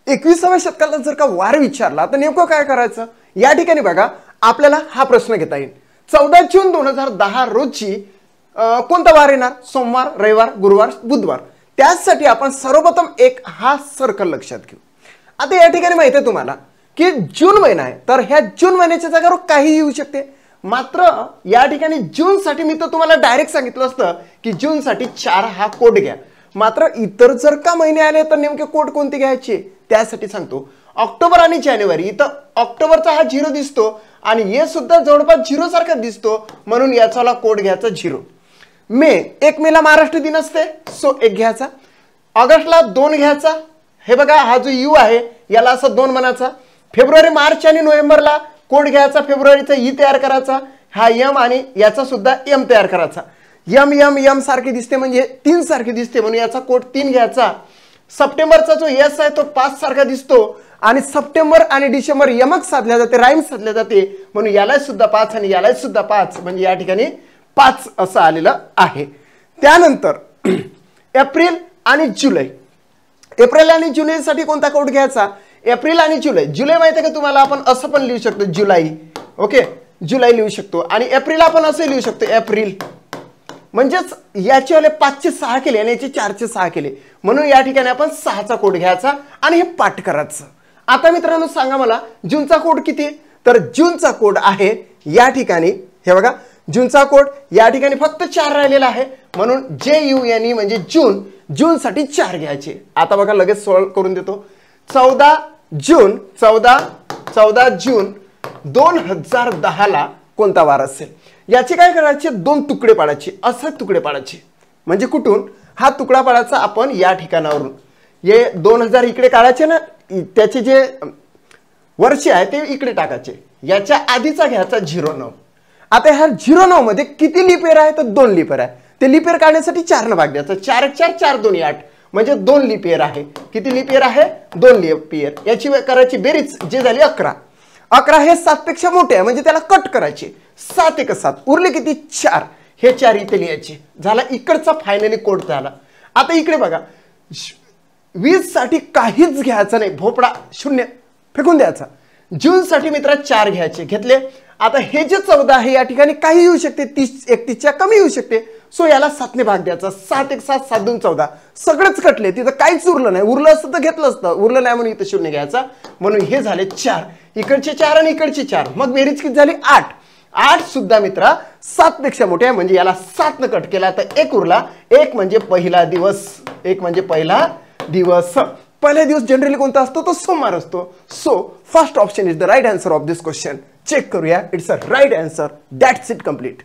21व्या शतकाला जर का वार विचारला तर नेमकं काय करायचं? या ठिकाणी बघा आपल्याला हा प्रश्न घेता येईल. 14 जून 2010 रोजी कोणता वार येणार? सोमवार, रविवार, गुरुवार, बुधवार. त्यासाठी आपण सर्वप्रथम एक हा सर्कल लक्षात घेऊ. आता या ठिकाणी माहिती आहे तुम्हाला की जून महिना आहे, तर ह्या जून महिन्याच्या जागेवर काही येऊ शकते. मात्र या ठिकाणी जून साठी मी तर तुम्हाला डायरेक्ट सांगितलं असतं की जून साठी 4 हा कोड घ्या. मात्र इतर जर का महिने आले तर नेमके कोड कोणते घ्यायचे त्यासाठी सांगतो. ऑक्टोबर आणि जानेवारी, इथं ऑक्टोबरचा हा 0 दिसतो आणि हे सुद्धा जवळपास 0 सारखा दिसतो, म्हणून याचा कोड घ्यायचा 0. मे, 1 मेला महाराष्ट्र दिन असते, सो 1 घ्यायचा. ऑगस्टला 2 घ्यायचा, हे बघा हा जो यू आहे याला असं 2 म्हणायचा. फेब्रुवारी, मार्च आणि नोव्हेंबरला कोड घ्यायचा, फेब्रुवारीचा ई तयार करायचा, हा एम आणि याचा सुद्धा एम तयार करायचा. यम यम यम सारखे दिसते म्हणजे 3 सारखे दिसते म्हणून याचा कोड 3 घ्यायचा. सप्टेंबरचा जो एस आहे तो 5 सारखा दिसतो आणि सप्टेंबर आणि डिसेंबर यमक साधल्या जाते, राईम साधल्या जाते, म्हणून याला सुद्धा 5 आणि याला सुद्धा 5, म्हणजे या ठिकाणी 5 असं आलेलं आहे. त्यानंतर एप्रिल आणि जुलै, एप्रिल आणि जुलैसाठी कोणता कोड घ्यायचा? एप्रिल आणि जुलै. जुलै माहिती आहे का तुम्हाला? आपण असं पण लिहू शकतो जुलै, ओके, जुलै लिहू शकतो. आणि एप्रिल आपण असं लिहू शकतो एप्रिल, म्हणजेच याचे वाले 5 चे 6 केले आणि याचे 4 चे 6 केले, म्हणून या ठिकाणी आपण 6चा कोड घ्यायचा आणि हे पाठ करायचं. आता मित्रांनो सांगा मला जूनचा कोड किती? तर जूनचा कोड आहे या ठिकाणी, हे बघा जूनचा कोड या ठिकाणी फक्त 4 राहिलेला आहे, म्हणून JUNE म्हणजे जून, जून साठी 4 घ्यायचे. आता बघा लगेच सॉल्व्ह करून देतो. 14 जून 2010 ला कोणता वार असेल? याचे काय करायचे? 2 तुकडे पाडायचे, असे तुकडे पाडायचे. म्हणजे कुठून? हा तुकडा पाडायचा आपण या ठिकाणावरून. हे 2000 इकडे काढायचे ना, त्याचे जे वर्ष आहे ते इकडे टाकायचे. याच्या आधीचा घ्यायचा 09. आता ह्या 09 मध्ये किती लीप इयर आहे? तर 2 लीप इयर आहे. ते लीप इयर काढण्यासाठी 4 ने भाग द्यायचा. 4 1 4 4 2 8 म्हणजे 2 लीप इयर आहे. किती लीप इयर आहे? 2 लीप इयर. याची करायची बेरीज जे झाली 11. 11 हे 7 पेक्षा मोठे आहे म्हणजे त्याला कट करायचे. 7 1 7 उरले किती? 4. हे 4 इथे लिहायचे. झाला इकडचा फायनली कोड झाला. आता इकडे बघा 20 साठी काहीच घ्यायचं नाही, भोपळा 0 फेकून द्यायचा. जून साठी मित्रा 4 घ्यायचे, घेतले. आता हे जे 14 आहे या ठिकाणी काही येऊ शकते, 30 31च्या कमी येऊ शकते, सो याला 7 ने भाग द्यायचा. 7 1 7 7 2 14 सगळेच कटले, तिथं काहीच उरलं नाही. उरलं असतं तर घेतलं असतं, उरलं नाही म्हणून इथं 0 घ्यायचा. म्हणून हे झाले 4, इकडचे 4 आणि इकडचे 4, मग बेरीज किती झाली? 8. 8 सुद्धा मित्रा 7 पेक्षा मोठे आहे म्हणजे याला 7 न कट केला तर 1 उरला. 1 म्हणजे पहिला दिवस, 1 म्हणजे पहिला दिवस. पहिला दिवस जनरली कोणता असतो? तो सोमवार असतो. So first option is the right answer of this question. Check करूया, it's a right answer. That's it, complete.